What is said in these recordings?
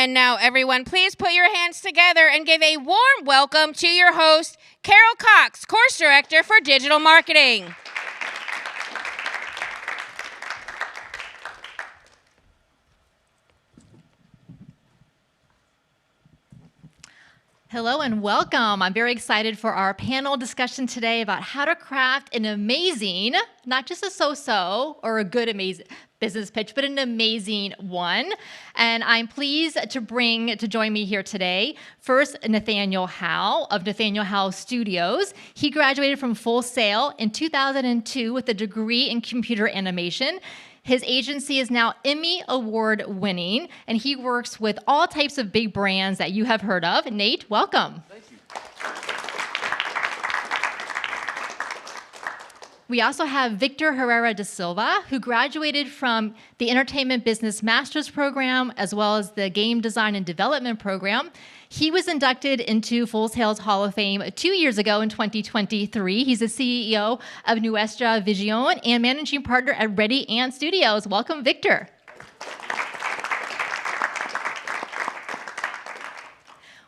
And now, everyone, please put your hands together and give a warm welcome to your host, Carol Cox, Course Director for Digital Marketing. Hello and welcome. I'm very excited for our panel discussion today about how to craft an amazing, not just a so-so or a good amazing business pitch, but an amazing one. And I'm pleased to join me here today. First, Nathaniel Howe of Nathaniel Howe Studios. He graduated from Full Sail in 2002 with a degree in computer animation. His agency is now Emmy Award winning, and he works with all types of big brands that you have heard of. Nate, welcome. Thank you. We also have Victor Herrera de Silva, who graduated from the Entertainment Business Master's Program, as well as the Game Design and Development Program. He was inducted into Full Sail's Hall of Fame 2 years ago in 2023. He's the CEO of Nuestra Visión and managing partner at Ready Ant Studios. Welcome, Victor.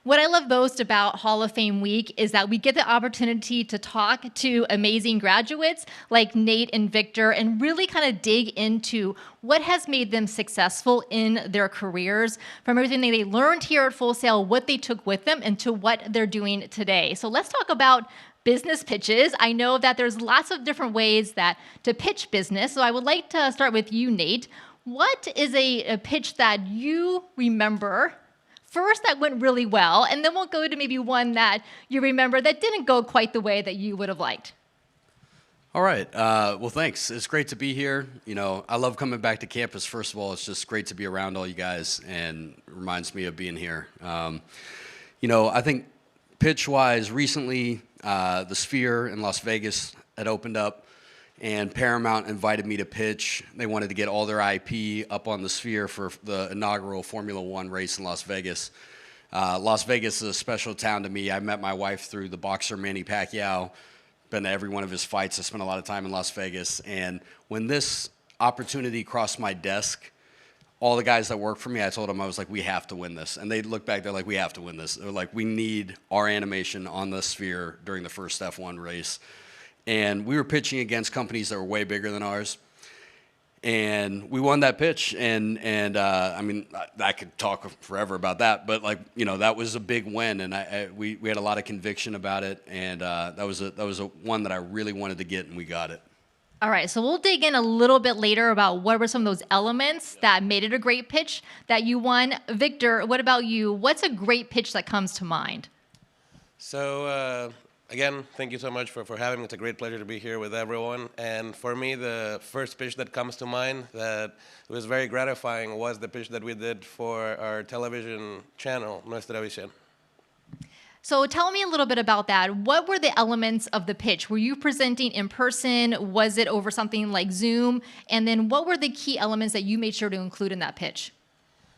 What I love most about Hall of Fame Week is that we get the opportunity to talk to amazing graduates like Nate and Victor and really kind of dig into what has made them successful in their careers, from everything they learned here at Full Sail, what they took with them, and to what they're doing today. So let's talk about business pitches. I know that there's lots of different ways to pitch business, so I would like to start with you, Nate. What is a pitch that you remember first that went really well, and then we'll go to maybe one that you remember that didn't go quite the way that you would have liked? All right. Well, thanks. It's great to be here. You know, I love coming back to campus. First of all, it's just great to be around all you guys, and it reminds me of being here. You know, I think pitch-wise, recently, the Sphere in Las Vegas had opened up, and Paramount invited me to pitch. They wanted to get all their IP up on the Sphere for the inaugural Formula One race in Las Vegas. Las Vegas is a special town to me. I met my wife through the boxer Manny Pacquiao. Been to every one of his fights. I spent a lot of time in Las Vegas. And when this opportunity crossed my desk, all the guys that work for me, I told them, I was like, we have to win this. And they looked back, they're like, we have to win this. They're like, we need our animation on the Sphere during the first F1 race. And we were pitching against companies that were way bigger than ours. And we won that pitch. And I mean, I could talk forever about that, but like, you know, that was a big win. And we had a lot of conviction about it. And that was a one that I really wanted to get, and we got it. All right, so we'll dig in a little bit later about what were some of those elements that made it a great pitch that you won. Victor, what about you? What's a great pitch that comes to mind? So, again, thank you so much for having me. It's a great pleasure to be here with everyone. And for me, the first pitch that comes to mind that was very gratifying was the pitch that we did for our television channel, Nuestra Visión. So tell me a little bit about that. What were the elements of the pitch? Were you presenting in person? Was it over something like Zoom? And then what were the key elements that you made sure to include in that pitch?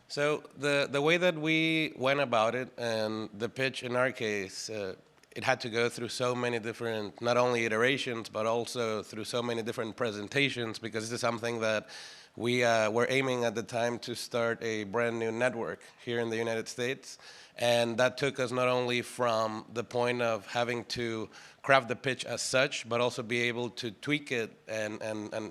So the way that we went about it, and the pitch in our case, it had to go through so many different, not only iterations, but also through so many different presentations, because this is something that we were aiming at the time to start a brand new network here in the United States. And that took us not only from the point of having to craft the pitch as such, but also be able to tweak it and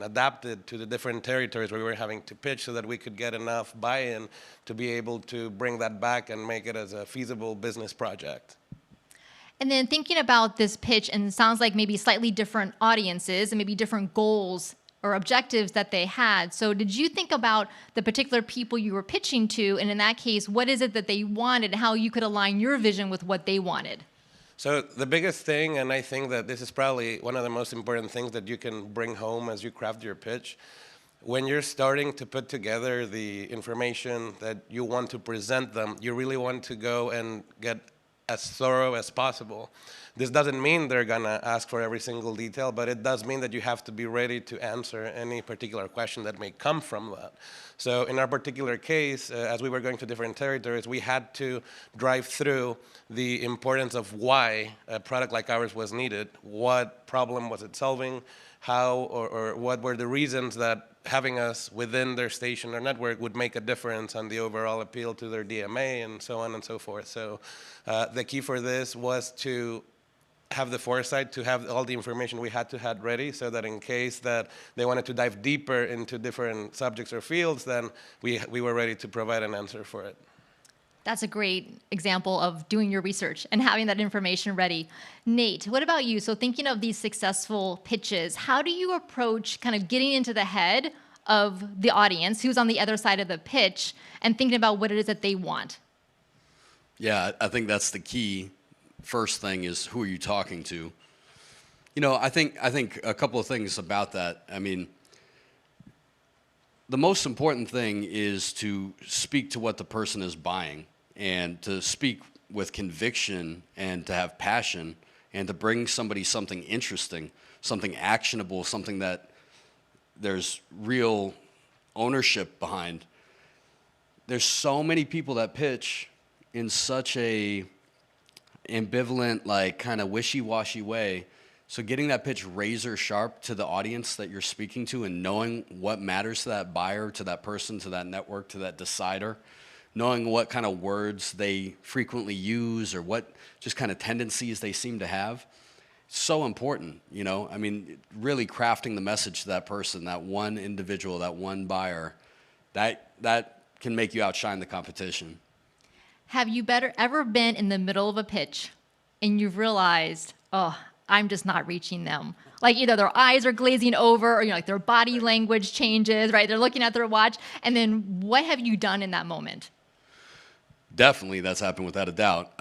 adapt it to the different territories where we were having to pitch so that we could get enough buy-in to be able to bring that back and make it as a feasible business project. And then thinking about this pitch, and it sounds like maybe slightly different audiences and maybe different goals or objectives that they had. So did you think about the particular people you were pitching to, and in that case, what is it that they wanted and how you could align your vision with what they wanted? So the biggest thing, and I think that this is probably one of the most important things that you can bring home as you craft your pitch, when you're starting to put together the information that you want to present them, you really want to go and get as thorough as possible. This doesn't mean they're gonna ask for every single detail, but it does mean that you have to be ready to answer any particular question that may come from that. So in our particular case, as we were going to different territories, we had to drive through the importance of why a product like ours was needed, what problem was it solving, how or what were the reasons that having us within their station or network would make a difference on the overall appeal to their DMA and so on and so forth. So the key for this was to have the foresight to have all the information we had to have ready, so that in case that they wanted to dive deeper into different subjects or fields, then we were ready to provide an answer for it. That's a great example of doing your research and having that information ready. Nate, what about you? So thinking of these successful pitches, how do you approach kind of getting into the head of the audience who's on the other side of the pitch and thinking about what it is that they want? Yeah, I think that's the key. First thing is, who are you talking to? You know, I think a couple of things about that. I mean, the most important thing is to speak to what the person is buying, and to speak with conviction, and to have passion, and to bring somebody something interesting, something actionable, something that there's real ownership behind. There's so many people that pitch in such a ambivalent, like kind of wishy-washy way. So getting that pitch razor sharp to the audience that you're speaking to, and knowing what matters to that buyer, to that person, to that network, to that decider, knowing what kind of words they frequently use or what just kind of tendencies they seem to have, so important, you know? I mean, really crafting the message to that person, that one individual, that one buyer, that can make you outshine the competition. Have you ever been in the middle of a pitch and you've realized, oh, I'm just not reaching them? Like either their eyes are glazing over, or like their body language changes, right? They're looking at their watch. And then what have you done in that moment? Definitely, that's happened without a doubt.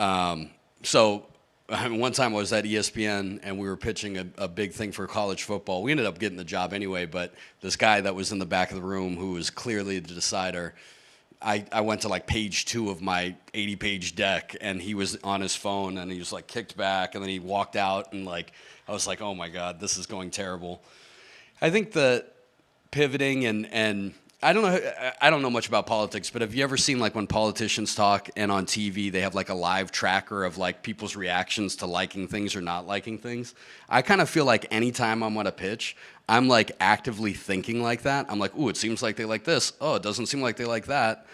So one time I was at ESPN and we were pitching a big thing for college football. We ended up getting the job anyway, but this guy that was in the back of the room, who was clearly the decider, I went to like page 2 of my 80-page deck, and he was on his phone, and he was like kicked back, and then he walked out, and like I was like, oh my God, this is going terrible. I think the pivoting and I don't know much about politics, but have you ever seen like when politicians talk and on TV they have like a live tracker of like people's reactions to liking things or not liking things? I kind of feel like anytime I'm on a pitch, I'm like actively thinking like that. I'm like, ooh, it seems like they like this. Oh, it doesn't seem like they like that.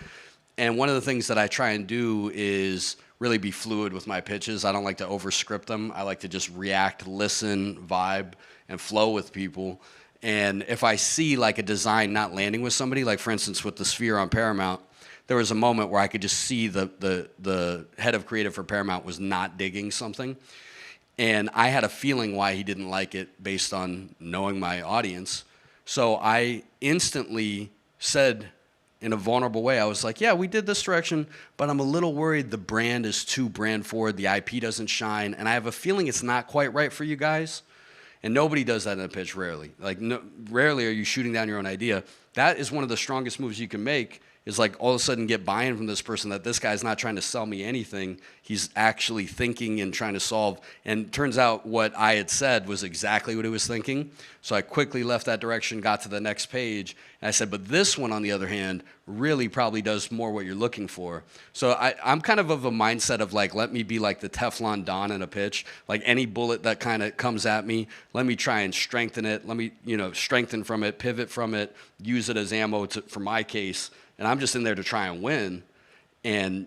And one of the things that I try and do is really be fluid with my pitches. I don't like to overscript them. I like to just react, listen, vibe, and flow with people. And if I see like a design not landing with somebody, like for instance with the sphere on Paramount, there was a moment where I could just see the head of creative for Paramount was not digging something. And I had a feeling why he didn't like it based on knowing my audience. So I instantly said in a vulnerable way, I was like, yeah, we did this direction, but I'm a little worried the brand is too brand forward, the IP doesn't shine, and I have a feeling it's not quite right for you guys. And nobody does that in a pitch, rarely. Like, rarely are you shooting down your own idea. That is one of the strongest moves you can make, is like all of a sudden get buy-in from this person that this guy's not trying to sell me anything. He's actually thinking and trying to solve. And turns out what I had said was exactly what he was thinking. So I quickly left that direction, got to the next page, and I said, but this one, on the other hand, really probably does more what you're looking for. So I'm kind of a mindset of like, let me be like the Teflon Don in a pitch. Like any bullet that kind of comes at me, let me try and strengthen it. Let me, strengthen from it, pivot from it, use it as ammo for my case. And I'm just in there to try and win. And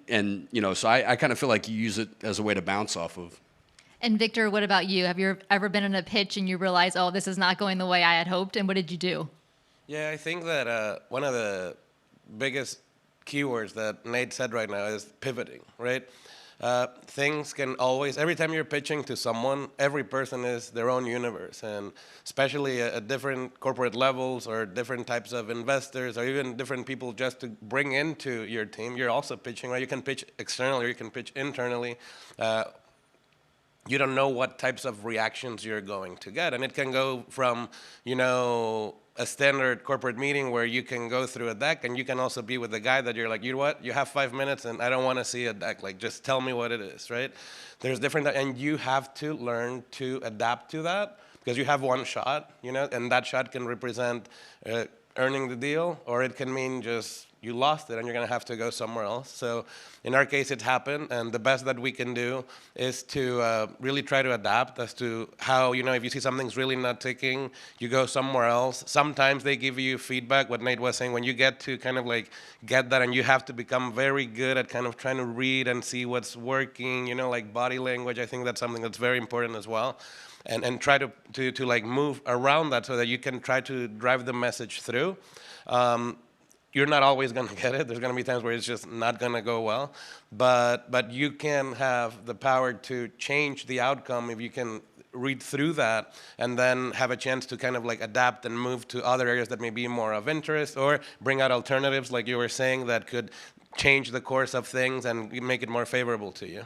so I kind of feel like you use it as a way to bounce off of. And Victor, what about you? Have you ever been in a pitch and you realize, oh, this is not going the way I had hoped? And what did you do? Yeah, I think that one of the biggest keywords that Nate said right now is pivoting, right? Things can always, every time you're pitching to someone, every person is their own universe, and especially at different corporate levels or different types of investors or even different people just to bring into your team, you're also pitching, right? You can pitch externally or you can pitch internally. You don't know what types of reactions you're going to get, and it can go from, a standard corporate meeting where you can go through a deck, and you can also be with the guy that you're like, you know what, you have 5 minutes and I don't want to see a deck, like just tell me what it is, right? There's different, and you have to learn to adapt to that because you have one shot, and that shot can represent earning the deal, or it can mean just you lost it and you're going to have to go somewhere else. So in our case, it happened, and the best that we can do is to really try to adapt as to how, if you see something's really not ticking, you go somewhere else. Sometimes they give you feedback, what Nate was saying, when you get to kind of like get that, and you have to become very good at kind of trying to read and see what's working, like body language. I think that's something that's very important as well. And try to like move around that so that you can try to drive the message through. You're not always going to get it. There's going to be times where it's just not going to go well. But you can have the power to change the outcome if you can read through that and then have a chance to kind of like adapt and move to other areas that may be more of interest, or bring out alternatives, like you were saying, that could change the course of things and make it more favorable to you.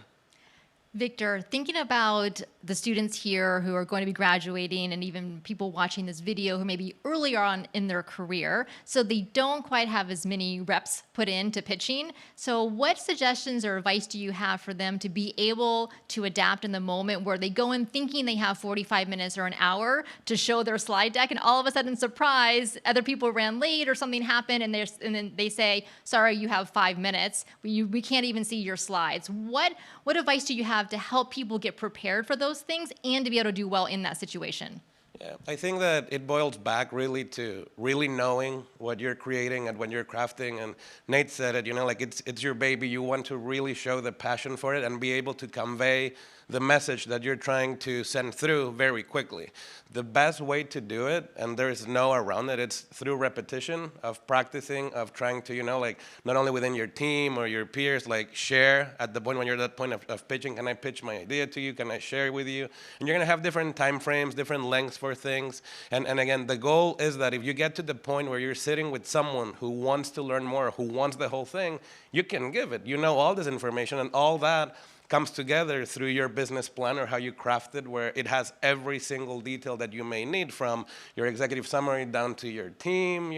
Victor, thinking about the students here who are going to be graduating, and even people watching this video who may be earlier on in their career, so they don't quite have as many reps put into pitching. So what suggestions or advice do you have for them to be able to adapt in the moment where they go in thinking they have 45 minutes or an hour to show their slide deck, and all of a sudden, surprise, other people ran late or something happened, and then they say, sorry, you have 5 minutes. We can't even see your slides. What advice do you have to help people get prepared for those things and to be able to do well in that situation? Yeah, I think that it boils back really to really knowing what you're creating and when you're crafting. And Nate said it, like it's your baby. You want to really show the passion for it and be able to convey the message that you're trying to send through very quickly. The best way to do it, and there is no around it, it's through repetition of practicing, of trying to, like not only within your team or your peers, like share at the point when you're at that point of pitching. Can I pitch my idea to you? Can I share it with you? And you're going to have different time frames, different lengths for things. And again, the goal is that if you get to the point where you're sitting with someone who wants to learn more, who wants the whole thing, you can give it. You know all this information, and all that comes together through your business plan or how you craft it, where it has every single detail that you may need, from your executive summary down to your team,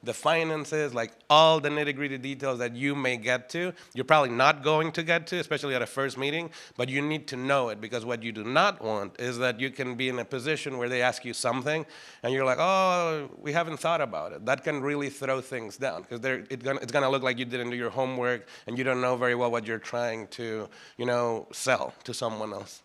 the finances, like all the nitty-gritty details that you may get to. You're probably not going to get to, especially at a first meeting, but you need to know it, because what you do not want is that you can be in a position where they ask you something and you're like, oh, we haven't thought about it. That can really throw things down, because it's going to look like you didn't do your homework and you don't know very well what you're trying to, sell to someone else.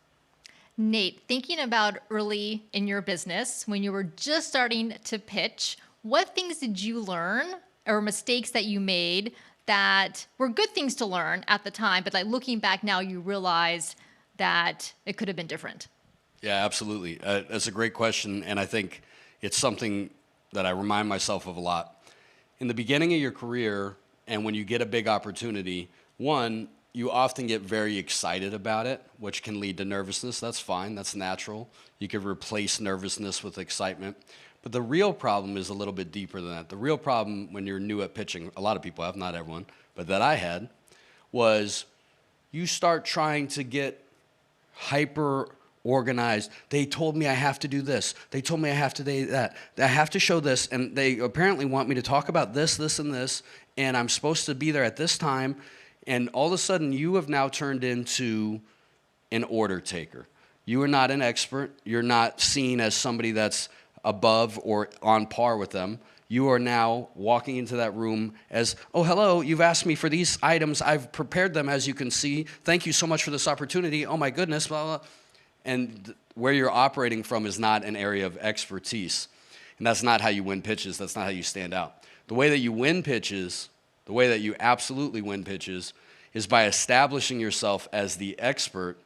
Nate, thinking about early in your business, when you were just starting to pitch, what things did you learn or mistakes that you made that were good things to learn at the time, but like looking back now, you realize that it could have been different? Yeah, absolutely. That's a great question, and I think it's something that I remind myself of a lot. In the beginning of your career, and when you get a big opportunity, one, you often get very excited about it, which can lead to nervousness. That's fine. That's natural. You can replace nervousness with excitement. But the real problem is a little bit deeper than that. The real problem when you're new at pitching, a lot of people have, not everyone, but that I had, was you start trying to get hyper organized. They told me I have to do this. They told me I have to do that. I have to show this, and they apparently want me to talk about this, this, and this, and I'm supposed to be there at this time. And all of a sudden, you have now turned into an order taker. You are not an expert. You're not seen as somebody that's above or on par with them. You are now walking into that room as, oh, hello, you've asked me for these items. I've prepared them, as you can see. Thank you so much for this opportunity. Oh, my goodness, blah, blah. And where you're operating from is not an area of expertise. And that's not how you win pitches. That's not how you stand out. The way that you win pitches, the way that you absolutely win pitches, is by establishing yourself as the expert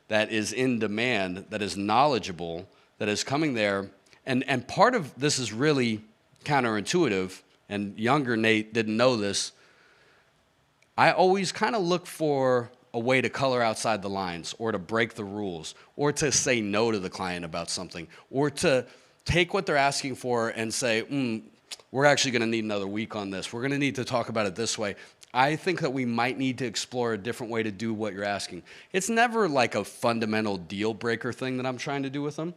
that is in demand, that is knowledgeable, that is coming there. And part of this is really counterintuitive, and younger Nate didn't know this. I always kind of look for a way to color outside the lines, or to break the rules, or to say no to the client about something, or to take what they're asking for and say, we're actually going to need another week on this. We're going to need to talk about it this way. I think that we might need to explore a different way to do what you're asking. It's never like a fundamental deal breaker thing that I'm trying to do with them.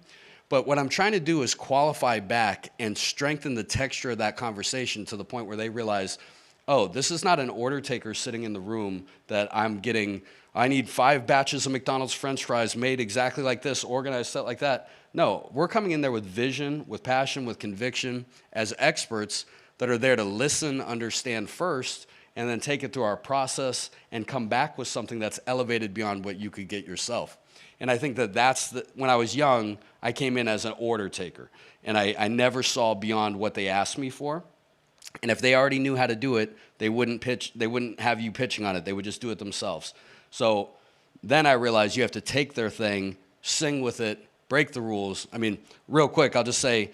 But what I'm trying to do is qualify back and strengthen the texture of that conversation to the point where they realize, oh, this is not an order taker sitting in the room that I'm getting, I need 5 batches of McDonald's French fries made exactly like this, organized, set like that. No, we're coming in there with vision, with passion, with conviction as experts that are there to listen, understand first, and then take it through our process and come back with something that's elevated beyond what you could get yourself. And I think that when I was young, I came in as an order taker, and I never saw beyond what they asked me for. And if they already knew how to do it, they wouldn't have you pitching on it. They would just do it themselves. So then I realized you have to take their thing, sing with it, break the rules. I mean, real quick, I'll just say,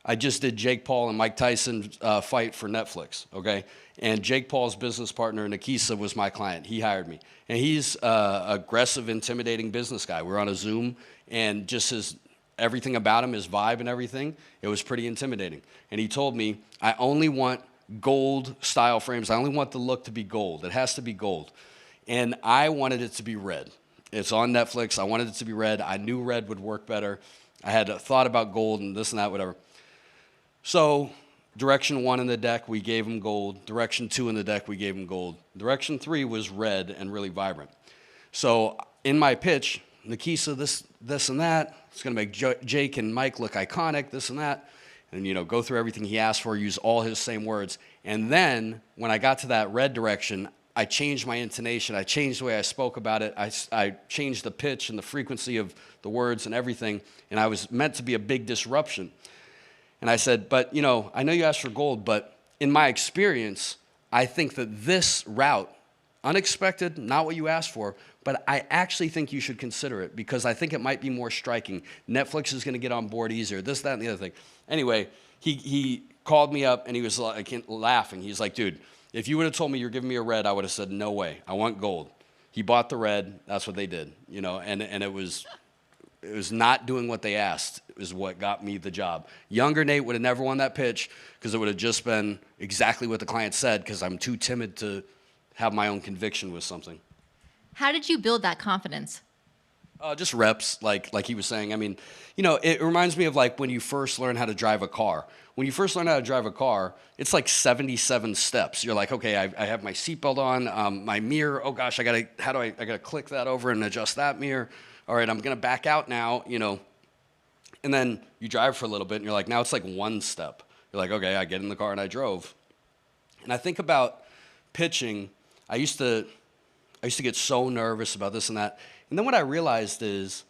I just did Jake Paul and Mike Tyson fight for Netflix, okay? And Jake Paul's business partner, Nikisa, was my client. He hired me. And he's an aggressive, intimidating business guy. We were on a Zoom, and just everything about him, his vibe and everything, it was pretty intimidating. And he told me, I only want gold style frames. I only want the look to be gold. It has to be gold. And I wanted it to be red. It's on Netflix. I wanted it to be red. I knew red would work better. I had thought about gold and this and that, whatever. So direction 1 in the deck, we gave him gold. Direction 2 in the deck, we gave him gold. Direction 3 was red and really vibrant. So in my pitch, Nikisa, this and that. It's going to make Jake and Mike look iconic, this and that. And, go through everything he asked for, use all his same words. And then when I got to that red direction, I changed my intonation. I changed the way I spoke about it. I changed the pitch and the frequency of the words and everything. And I was meant to be a big disruption. And I said, but, I know you asked for gold, but in my experience, I think that this route, unexpected, not what you asked for, but I actually think you should consider it because I think it might be more striking. Netflix is going to get on board easier, this, that, and the other thing. Anyway, he called me up and he was like laughing. He's like, dude, if you would have told me you're giving me a red, I would have said, no way, I want gold. He bought the red. That's what they did, and it was not doing what they asked is what got me the job. Younger Nate would have never won that pitch because it would have just been exactly what the client said because I'm too timid to have my own conviction with something. How did you build that confidence? Just reps, like he was saying. I mean, it reminds me of like when you first learn how to drive a car. When you first learn how to drive a car, it's like 77 steps. You're like, okay, I have my seatbelt on, my mirror. Oh gosh, I gotta click that over and adjust that mirror. All right, I'm gonna back out now, And then you drive for a little bit, and you're like, now it's like one step. You're like, okay, I get in the car and I drove. And I think about pitching. I used to get so nervous about this and that. And then what I realized is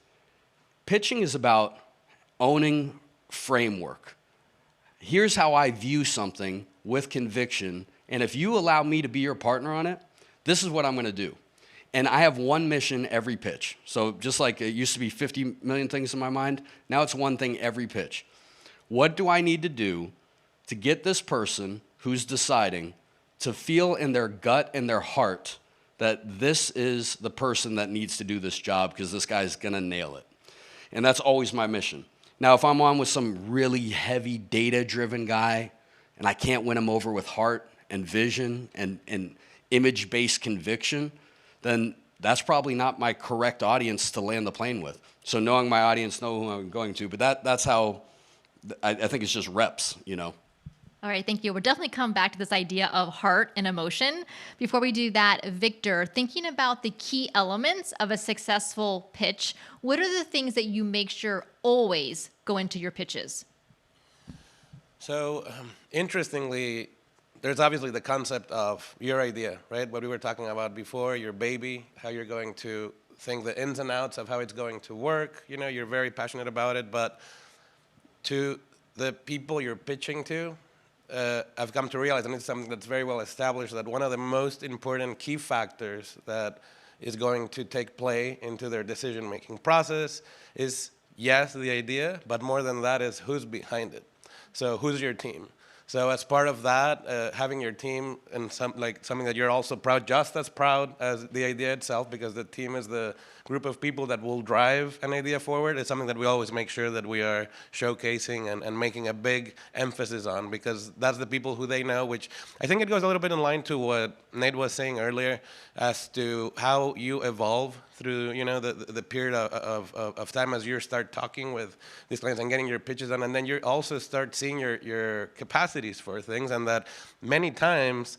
pitching is about owning framework. Here's how I view something with conviction, and if you allow me to be your partner on it, this is what I'm going to do. And I have one mission every pitch. So just like it used to be 50 million things in my mind, now it's one thing every pitch. What do I need to do to get this person who's deciding to feel in their gut and their heart that this is the person that needs to do this job because this guy's going to nail it? And that's always my mission. Now, if I'm on with some really heavy data-driven guy and I can't win him over with heart and vision and image-based conviction, then that's probably not my correct audience to land the plane with. So knowing my audience, know who I'm going to, but that's how I think it's just reps, All right, thank you. We'll definitely come back to this idea of heart and emotion. Before we do that, Victor, thinking about the key elements of a successful pitch, what are the things that you make sure always go into your pitches? So, interestingly, there's obviously the concept of your idea, right? What we were talking about before, your baby, how you're going to think the ins and outs of how it's going to work. You're very passionate about it, but to the people you're pitching to, I've come to realize, and it's something that's very well established, that one of the most important key factors that is going to take play into their decision-making process is, yes, the idea, but more than that is who's behind it. So who's your team? So as part of that, having your team and something that you're also proud, just as proud as the idea itself, because the team is the group of people that will drive an idea forward, is something that we always make sure that we are showcasing and making a big emphasis on, because that's the people who they know, which I think it goes a little bit in line to what Nate was saying earlier as to how you evolve through the period of time as you start talking with these clients and getting your pitches done, and then you also start seeing your capacities for things, and that many times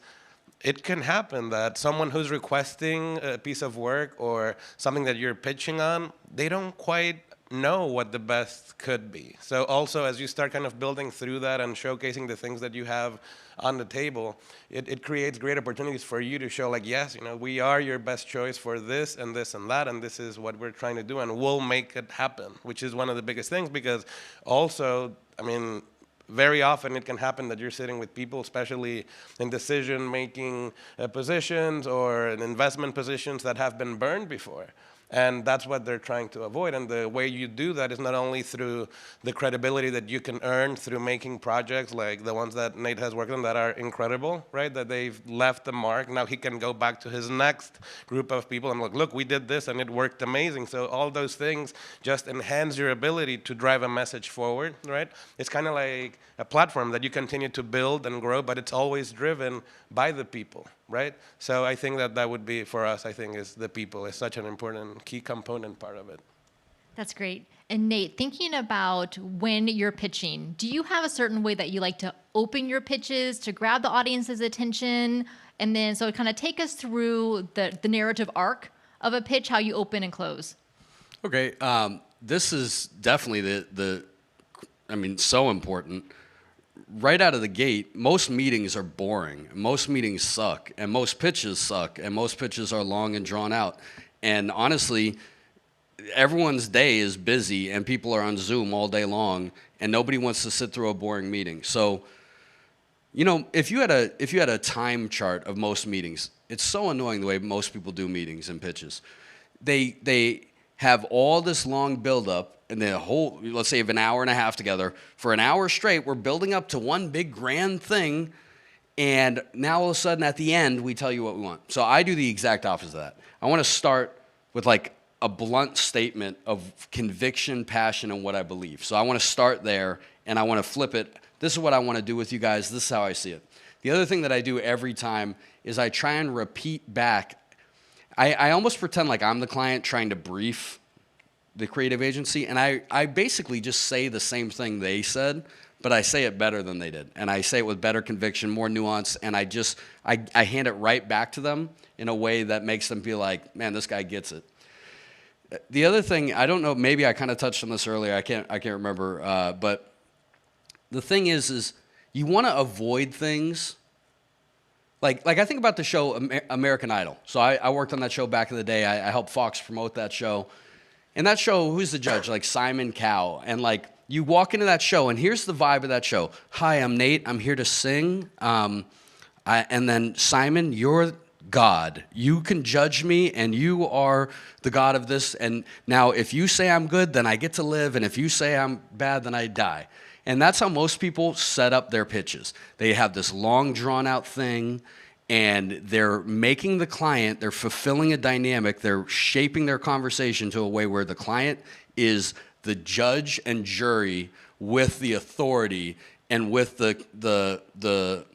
it can happen that someone who's requesting a piece of work or something that you're pitching on, they don't quite know what the best could be. So also, as you start kind of building through that and showcasing the things that you have on the table, it creates great opportunities for you to show, like, yes, we are your best choice for this and this and that, and this is what we're trying to do, and we'll make it happen, which is one of the biggest things, because also, I mean, very often it can happen that you're sitting with people, especially in decision-making positions or in investment positions, that have been burned before. And that's what they're trying to avoid. And the way you do that is not only through the credibility that you can earn through making projects like the ones that Nate has worked on that are incredible, right? That they've left the mark. Now he can go back to his next group of people and look, we did this and it worked amazing. So all those things just enhance your ability to drive a message forward, right? It's kind of like a platform that you continue to build and grow, but it's always driven by the people, right? So I think that would be, for us, I think, is the people is such an important key component part of it. That's great. And Nate, thinking about when you're pitching, do you have a certain way that you like to open your pitches to grab the audience's attention? And then, so kind of take us through the narrative arc of a pitch, how you open and close. Okay, this is definitely so important. Right out of the gate, most meetings are boring. Most meetings suck, and most pitches suck, and most pitches are long and drawn out. And honestly, everyone's day is busy, and people are on Zoom all day long, and nobody wants to sit through a boring meeting. So, if you had a time chart of most meetings, it's so annoying the way most people do meetings and pitches. They have all this long buildup, and the whole, let's say, of an hour and a half together. For an hour straight, we're building up to one big grand thing, and now all of a sudden at the end, we tell you what we want. So I do the exact opposite of that. I want to start with like a blunt statement of conviction, passion, and what I believe. So I want to start there, and I want to flip it. This is what I want to do with you guys. This is how I see it. The other thing that I do every time is I try and repeat back. I almost pretend like I'm the client trying to brief the creative agency, and I basically just say the same thing they said, but I say it better than they did, and I say it with better conviction, more nuance, and I hand it right back to them in a way that makes them feel like, man, this guy gets it. The other thing, I don't know, maybe I kind of touched on this earlier, I can't remember, but the thing is you want to avoid things. Like I think about the show American Idol. So I worked on that show back in the day. I helped Fox promote that show. And that show, who's the judge? Like Simon Cowell. And like you walk into that show, and here's the vibe of that show. Hi, I'm Nate. I'm here to sing. And then Simon, you're God. You can judge me, and you are the God of this. And now if you say I'm good, then I get to live. And if you say I'm bad, then I die. And that's how most people set up their pitches. They have this long, drawn-out thing, and they're making the client, they're fulfilling a dynamic, they're shaping their conversation to a way where the client is the judge and jury with the authority and with the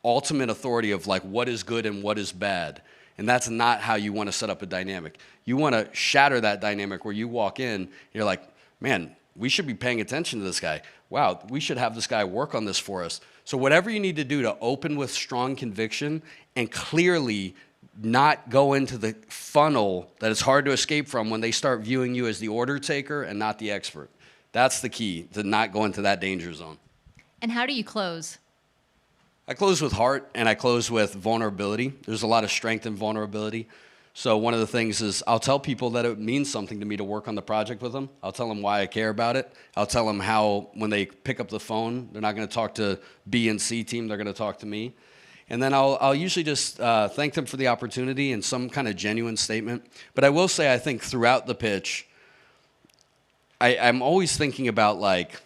ultimate authority of like what is good and what is bad. And that's not how you want to set up a dynamic. You want to shatter that dynamic where you walk in, you're like, man, we should be paying attention to this guy. Wow, we should have this guy work on this for us. So whatever you need to do to open with strong conviction and clearly not go into the funnel that it's hard to escape from when they start viewing you as the order taker and not the expert. That's the key, to not go into that danger zone. And how do you close? I close with heart, and I close with vulnerability. There's a lot of strength in vulnerability. So one of the things is I'll tell people that it means something to me to work on the project with them. I'll tell them why I care about it. I'll tell them how when they pick up the phone, they're not going to talk to B and C team, they're going to talk to me. And then I'll usually just thank them for the opportunity and some kind of genuine statement. But I will say I think throughout the pitch, I'm always thinking about like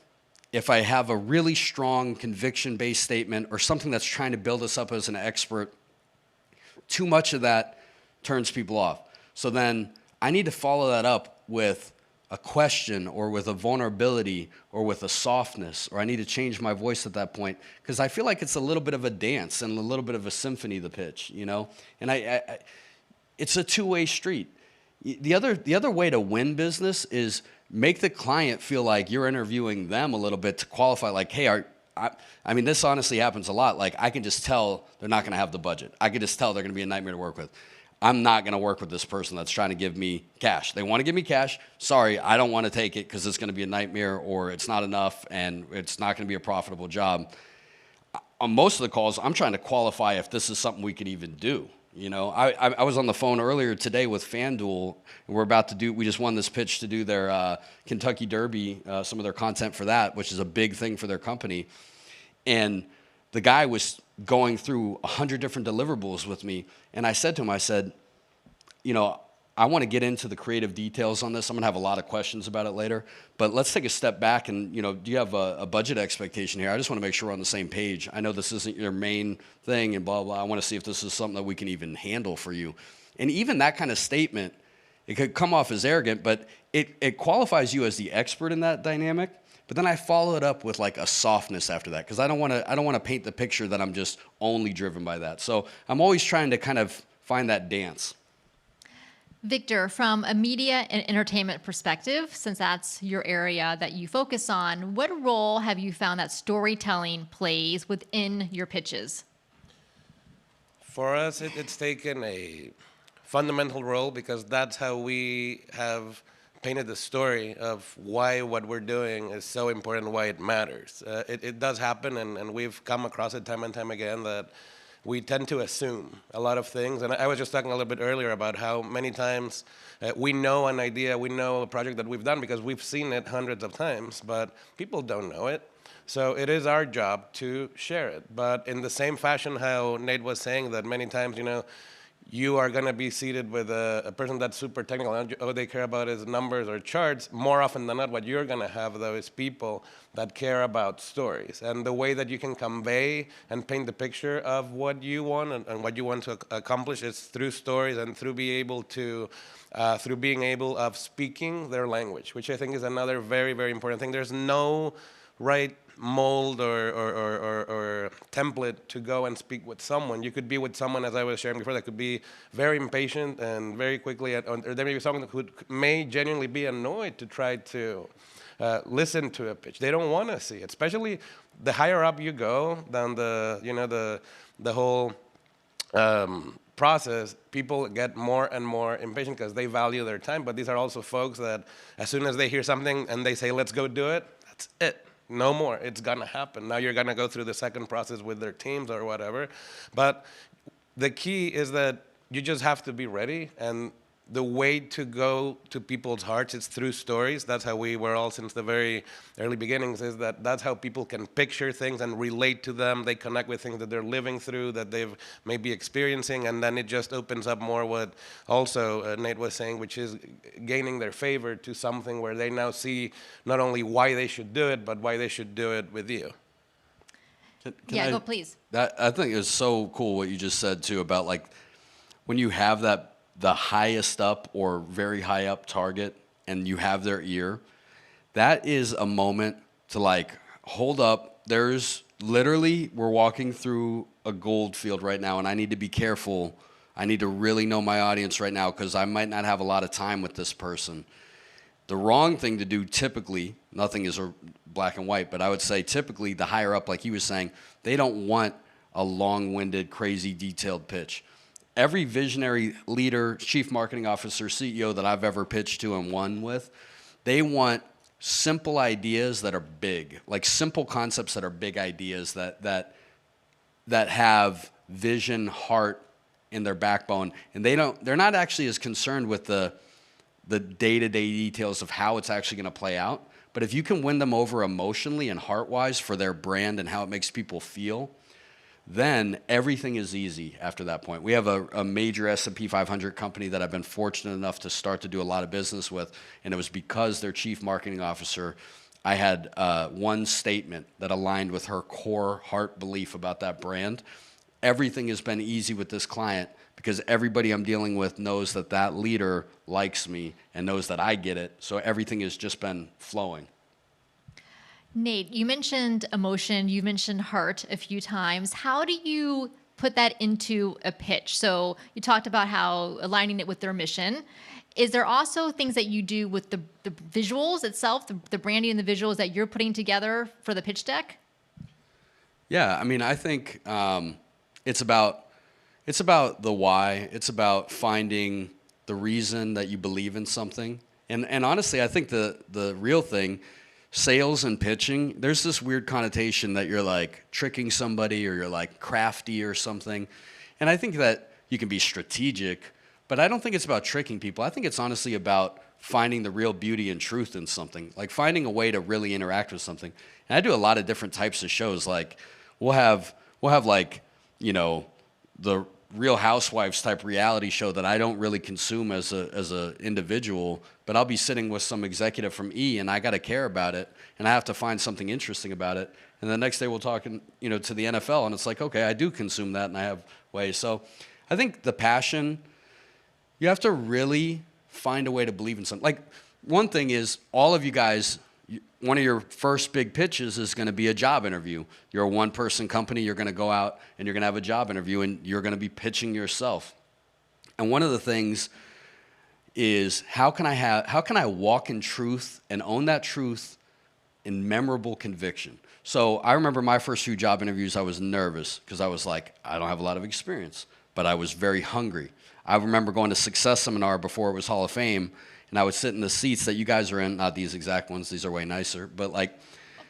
if I have a really strong conviction-based statement or something that's trying to build us up as an expert, too much of that turns people off. So then I need to follow that up with a question or with a vulnerability or with a softness, or I need to change my voice at that point because I feel like it's a little bit of a dance and a little bit of a symphony, the pitch, you know? And it's a two-way street. The other way to win business is make the client feel like you're interviewing them a little bit to qualify, like, hey, I mean, this honestly happens a lot. Like, I can just tell they're not going to have the budget. I can just tell they're going to be a nightmare to work with. I'm not going to work with this person that's trying to give me cash. They want to give me cash. Sorry, I don't want to take it because it's going to be a nightmare or it's not enough and it's not going to be a profitable job. On most of the calls, I'm trying to qualify if this is something we could even do. You know, I was on the phone earlier today with FanDuel, and we just won this pitch to do their Kentucky Derby, some of their content for that, which is a big thing for their company. And the guy was going through 100 different deliverables with me, and I said to him, I said, you know, I want to get into the creative details on this. I'm going to have a lot of questions about it later. But let's take a step back and, you know, do you have a budget expectation here? I just want to make sure we're on the same page. I know this isn't your main thing and blah, blah. I want to see if this is something that we can even handle for you. And even that kind of statement, it could come off as arrogant, but it qualifies you as the expert in that dynamic. But then I follow it up with like a softness after that because I don't want to paint the picture that I'm just only driven by that. So I'm always trying to kind of find that dance. Victor, from a media and entertainment perspective, since that's your area that you focus on, what role have you found that storytelling plays within your pitches? For us, it's taken a fundamental role because that's how we have painted the story of why what we're doing is so important, why it matters. It does happen, and we've come across it time and time again that we tend to assume a lot of things. And I was just talking a little bit earlier about how many times we know an idea, we know a project that we've done because we've seen it hundreds of times, but people don't know it. So it is our job to share it. But in the same fashion how Nate was saying that many times, you know, you are going to be seated with a person that's super technical, and all they care about is numbers or charts. More often than not, what you're going to have, though, is people that care about stories. And the way that you can convey and paint the picture of what you want and what you want to accomplish is through stories and through being able of speaking their language, which I think is another very, very important thing. There's no right mold or template to go and speak with someone. You could be with someone, as I was sharing before, that could be very impatient and very quickly, or there may be someone who may genuinely be annoyed to try to listen to a pitch. They don't want to see it, especially the higher up you go down the whole process, people get more and more impatient because they value their time. But these are also folks that as soon as they hear something and they say, let's go do it, that's it. No more. It's going to happen. Now you're going to go through the second process with their teams or whatever. But the key is that you just have to be ready. And the way to go to people's hearts is through stories. That's how we were all since the very early beginnings, is that that's how people can picture things and relate to them. They connect with things that they're living through, that they've maybe experiencing, and then it just opens up more what also Nate was saying, which is gaining their favor to something where they now see not only why they should do it, but why they should do it with you. Go please. I think it's so cool what you just said too about like when you have the highest up or very high up target and you have their ear, that is a moment to like, hold up, there's literally, we're walking through a gold field right now and I need to be careful. I need to really know my audience right now because I might not have a lot of time with this person. The wrong thing to do typically, nothing is black and white, but I would say typically the higher up, like he was saying, they don't want a long-winded, crazy, detailed pitch. Every visionary leader, chief marketing officer, CEO that I've ever pitched to and won with, they want simple ideas that are big, like simple concepts that are big ideas that have vision, heart in their backbone, and they're not actually as concerned with the day-to-day details of how it's actually going to play out. But if you can win them over emotionally and heart-wise for their brand and how it makes people feel, then everything is easy after that point. We have a major S&P 500 company that I've been fortunate enough to start to do a lot of business with, and it was because their chief marketing officer, I had one statement that aligned with her core heart belief about that brand. Everything has been easy with this client because everybody I'm dealing with knows that that leader likes me and knows that I get it, so everything has just been flowing. Nate, you mentioned emotion, you mentioned heart a few times. How do you put that into a pitch? So you talked about how aligning it with their mission. Is there also things that you do with the visuals itself, the branding and the visuals that you're putting together for the pitch deck? Yeah, I mean, I think it's about it's about the why. It's about finding the reason that you believe in something. And honestly, I think the real thing, sales and pitching, there's this weird connotation that you're like tricking somebody or you're like crafty or something. And I think that you can be strategic, but I don't think it's about tricking people. I think it's honestly about finding the real beauty and truth in something, like finding a way to really interact with something. And I do a lot of different types of shows. Like we'll have like, you know, the Real Housewives type reality show that I don't really consume as a individual, but I'll be sitting with some executive from E and I got to care about it and I have to find something interesting about it. And the next day we'll talk, you know, to the NFL and it's like, okay, I do consume that and I have ways. So I think the passion, you have to really find a way to believe in something. Like one thing is all of you guys, one of your first big pitches is going to be a job interview. You're a one-person company. You're going to go out and you're going to have a job interview and you're going to be pitching yourself. And one of the things is how can I walk in truth and own that truth in memorable conviction? So I remember my first few job interviews, I was nervous because I was like, I don't have a lot of experience, but I was very hungry. I remember going to Success Seminar before it was Hall of Fame, and I would sit in the seats that you guys are in, not these exact ones, these are way nicer, but like,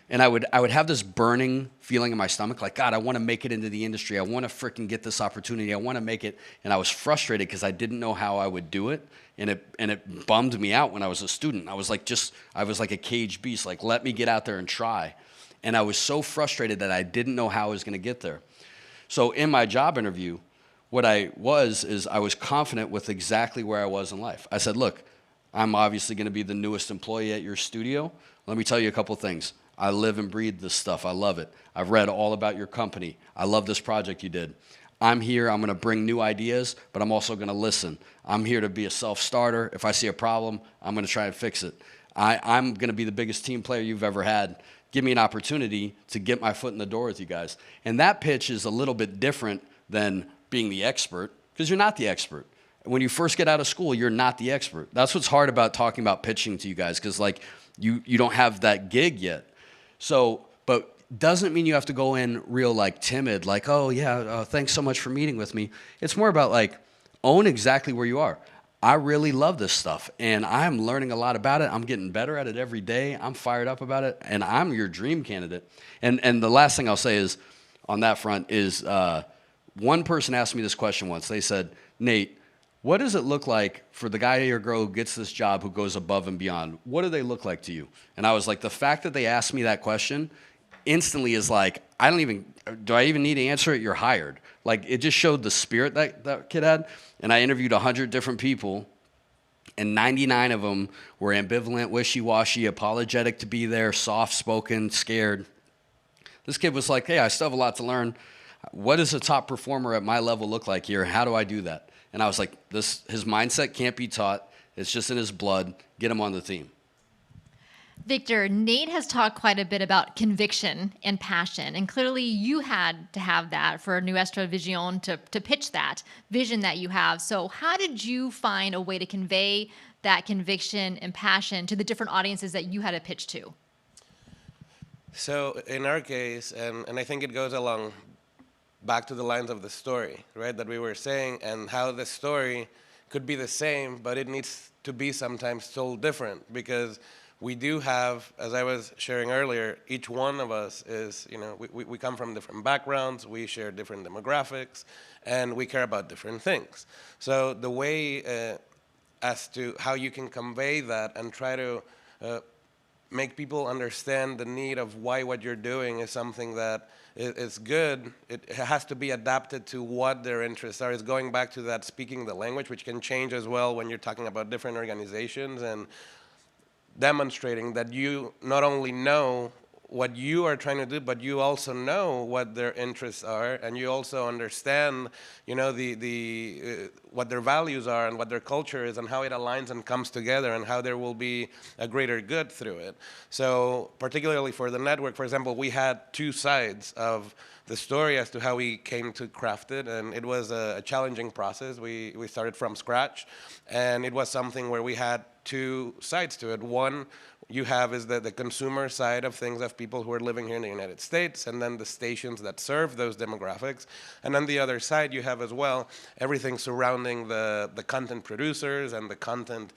and I would have this burning feeling in my stomach, like, God, I want to make it into the industry. I want to freaking get this opportunity. I want to make it. And I was frustrated because I didn't know how I would do it. And it bummed me out when I was a student. I was like a caged beast, like, let me get out there and try. And I was so frustrated that I didn't know how I was going to get there. So in my job interview, what I was confident with exactly where I was in life. I said, look, I'm obviously going to be the newest employee at your studio. Let me tell you a couple things. I live and breathe this stuff. I love it. I've read all about your company. I love this project you did. I'm here. I'm going to bring new ideas, but I'm also going to listen. I'm here to be a self-starter. If I see a problem, I'm going to try and fix it. I'm going to be the biggest team player you've ever had. Give me an opportunity to get my foot in the door with you guys. And that pitch is a little bit different than being the expert, because you're not the expert. When you first get out of school, you're not the expert. That's what's hard about talking about pitching to you guys, because like you don't have that gig yet. So, but doesn't mean you have to go in real like timid, like, oh yeah, thanks so much for meeting with me. It's more about like own exactly where you are. I really love this stuff and I'm learning a lot about it. I'm getting better at it every day. I'm fired up about it and I'm your dream candidate. And the last thing I'll say is on that front is one person asked me this question once. They said, Nate, what does it look like for the guy or girl who gets this job who goes above and beyond? What do they look like to you? And I was like, the fact that they asked me that question instantly is like, do I even need to answer it? You're hired. Like, it just showed the spirit that kid had. And I interviewed 100 different people, and 99 of them were ambivalent, wishy-washy, apologetic to be there, soft-spoken, scared. This kid was like, hey, I still have a lot to learn. What does a top performer at my level look like here? How do I do that? And I was like, his mindset can't be taught. It's just in his blood. Get him on the team. Victor, Nate has talked quite a bit about conviction and passion, and clearly you had to have that for Nuestra Visión to pitch that vision that you have. So how did you find a way to convey that conviction and passion to the different audiences that you had to pitch to? So in our case, and I think it goes along back to the lines of the story, right, that we were saying, and how the story could be the same, but it needs to be sometimes told different, because we do have, as I was sharing earlier, each one of us is, you know, we come from different backgrounds, we share different demographics, and we care about different things. So the way as to how you can convey that and try to make people understand the need of why what you're doing is something that is good, it has to be adapted to what their interests are. It's going back to that speaking the language, which can change as well when you're talking about different organizations, and demonstrating that you not only know what you are trying to do, but you also know what their interests are, and you also understand, you know, what their values are and what their culture is and how it aligns and comes together and how there will be a greater good through it. So particularly for the network, for example, we had two sides of the story as to how we came to craft it, and it was a challenging process. We started from scratch, and it was something where we had two sides to it. One you have is the consumer side of things, of people who are living here in the United States, and then the stations that serve those demographics. And on the other side, you have as well everything surrounding the content producers and the content,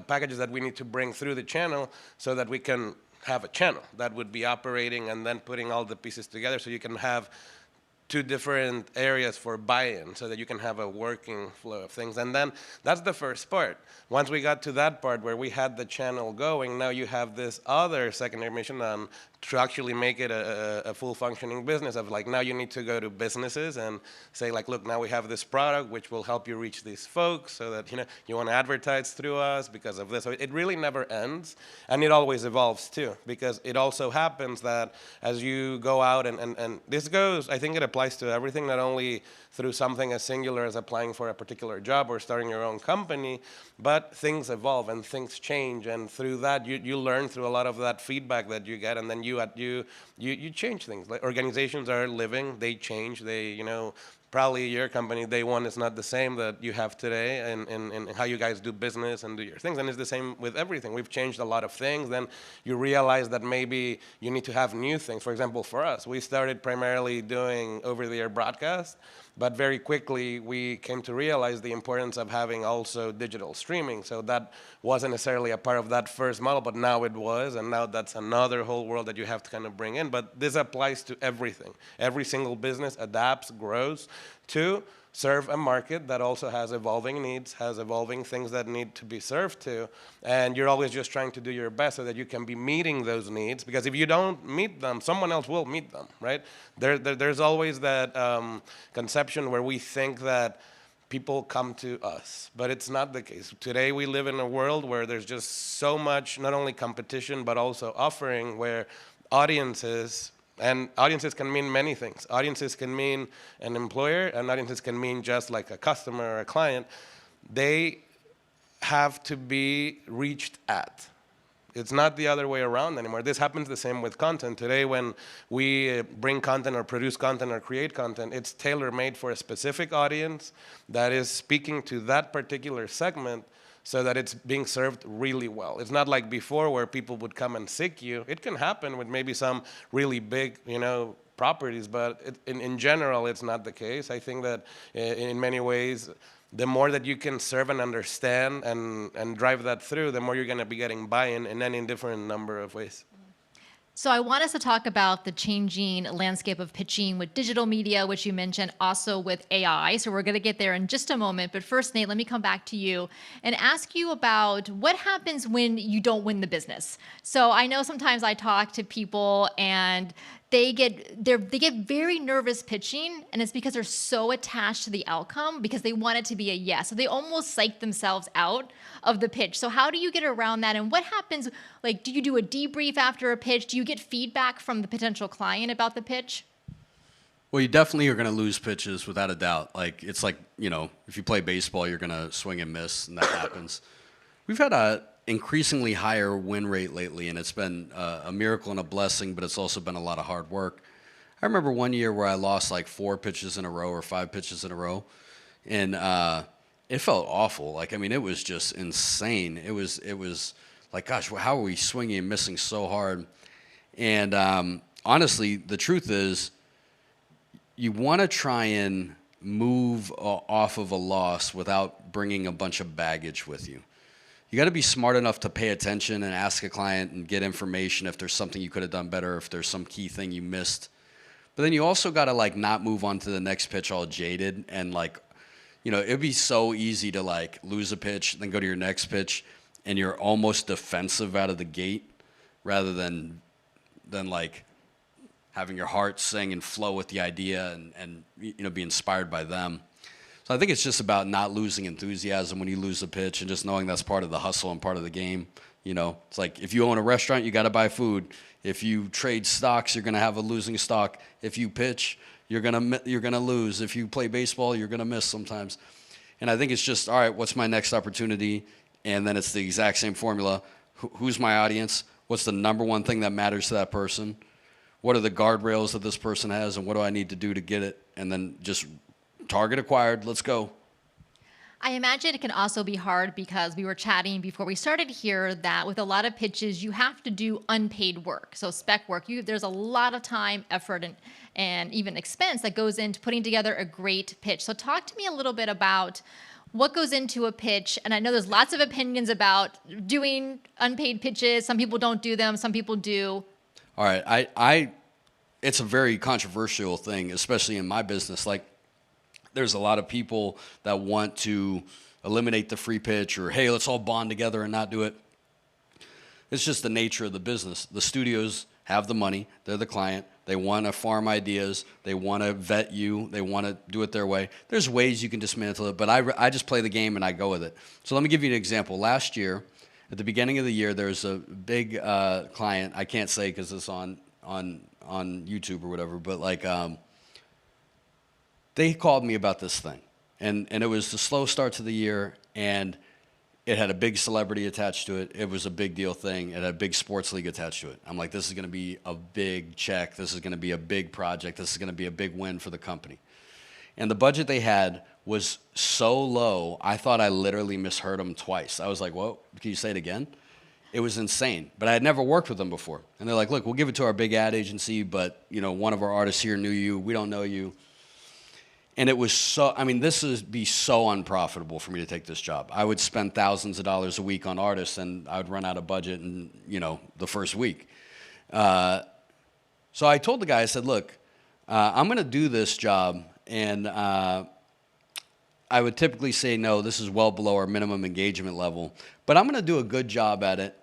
packages that we need to bring through the channel so that we can have a channel that would be operating and then putting all the pieces together so you can have two different areas for buy-in so that you can have a working flow of things. And then that's the first part. Once we got to that part where we had the channel going, now you have this other secondary mission to actually make it a full functioning business of like, now you need to go to businesses and say like, look, now we have this product which will help you reach these folks so that you want to advertise through us because of this. So it really never ends, and it always evolves too, because it also happens that as you go out and this goes, I think it applies to everything, not only through something as singular as applying for a particular job or starting your own company, but things evolve and things change, and through that you learn through a lot of that feedback that you get, and then you change things. Like organizations are living, they change, probably your company day one is not the same that you have today and how you guys do business and do your things, and it's the same with everything. We've changed a lot of things, then you realize that maybe you need to have new things. For example, for us, we started primarily doing over-the-air broadcast, but very quickly we came to realize the importance of having also digital streaming. So that wasn't necessarily a part of that first model, but now it was, and now that's another whole world that you have to kind of bring in. But this applies to everything. Every single business adapts, grows to serve a market that also has evolving needs, has evolving things that need to be served to, and you're always just trying to do your best so that you can be meeting those needs, because if you don't meet them, someone else will meet them, right? There's always that conception where we think that people come to us, but it's not the case. Today we live in a world where there's just so much, not only competition, but also offering, where audiences, and audiences can mean many things. Audiences can mean an employer, and audiences can mean just like a customer or a client. They have to be reached at. It's not the other way around anymore. This happens the same with content. Today when we bring content or produce content or create content, it's tailor-made for a specific audience that is speaking to that particular segment, so that it's being served really well. It's not like before where people would come and seek you. It can happen with maybe some really big, properties, but in general, it's not the case. I think that in many ways, the more that you can serve and understand and drive that through, the more you're gonna be getting buy-in in any different number of ways. So I want us to talk about the changing landscape of pitching with digital media, which you mentioned, also with AI. So we're going to get there in just a moment. But first, Nate, let me come back to you and ask you about what happens when you don't win the business. So I know sometimes I talk to people and they get very nervous pitching, and it's because they're so attached to the outcome because they want it to be a yes. So they almost psych themselves out of the pitch. So how do you get around that? And what happens, like, do you do a debrief after a pitch? Do you get feedback from the potential client about the pitch? Well, you definitely are going to lose pitches without a doubt. Like, it's like, if you play baseball, you're going to swing and miss, and that happens. We've had a increasingly higher win rate lately, and it's been a miracle and a blessing, but it's also been a lot of hard work. I remember one year where I lost like 4 pitches in a row or 5 pitches in a row, and it felt awful. Like, I mean, it was just insane. It was like, gosh, how are we swinging and missing so hard? And honestly, the truth is, you want to try and move off of a loss without bringing a bunch of baggage with you. You got to be smart enough to pay attention and ask a client and get information if there's something you could have done better, if there's some key thing you missed. But then you also got to like not move on to the next pitch all jaded, and like, it'd be so easy to like lose a pitch, then go to your next pitch, and you're almost defensive out of the gate rather than like having your heart sing and flow with the idea and be inspired by them. So I think it's just about not losing enthusiasm when you lose a pitch, and just knowing that's part of the hustle and part of the game. It's like if you own a restaurant, you got to buy food. If you trade stocks, you're going to have a losing stock. If you pitch, you're going to lose. If you play baseball, you're going to miss sometimes. And I think it's just, all right, what's my next opportunity? And then it's the exact same formula. Who's my audience? What's the number one thing that matters to that person? What are the guardrails that this person has, and what do I need to do to get it? And then just target acquired, let's go. I imagine it can also be hard because we were chatting before we started here that with a lot of pitches, you have to do unpaid work. So spec work, there's a lot of time, effort, and even expense that goes into putting together a great pitch. So talk to me a little bit about what goes into a pitch. And I know there's lots of opinions about doing unpaid pitches. Some people don't do them, some people do. All right, it's a very controversial thing, especially in my business. Like, there's a lot of people that want to eliminate the free pitch, or, hey, let's all bond together and not do it. It's just the nature of the business. The studios have the money. They're the client. They want to farm ideas. They want to vet you. They want to do it their way. There's ways you can dismantle it, but I just play the game and I go with it. So let me give you an example. Last year, at the beginning of the year, there's a big client. I can't say because it's on YouTube or whatever, but like they called me about this thing. And it was the slow start to the year, and it had a big celebrity attached to it. It was a big deal thing. It had a big sports league attached to it. I'm like, this is going to be a big check. This is going to be a big project. This is going to be a big win for the company. And the budget they had was so low, I thought I literally misheard them twice. I was like, whoa, can you say it again? It was insane. But I had never worked with them before. And they're like, look, we'll give it to our big ad agency, but one of our artists here knew you. We don't know you. And it was so, this would be so unprofitable for me to take this job. I would spend thousands of dollars a week on artists, and I would run out of budget in, the first week. So I told the guy, I said, look, I'm going to do this job, and I would typically say, no, this is well below our minimum engagement level, but I'm going to do a good job at it.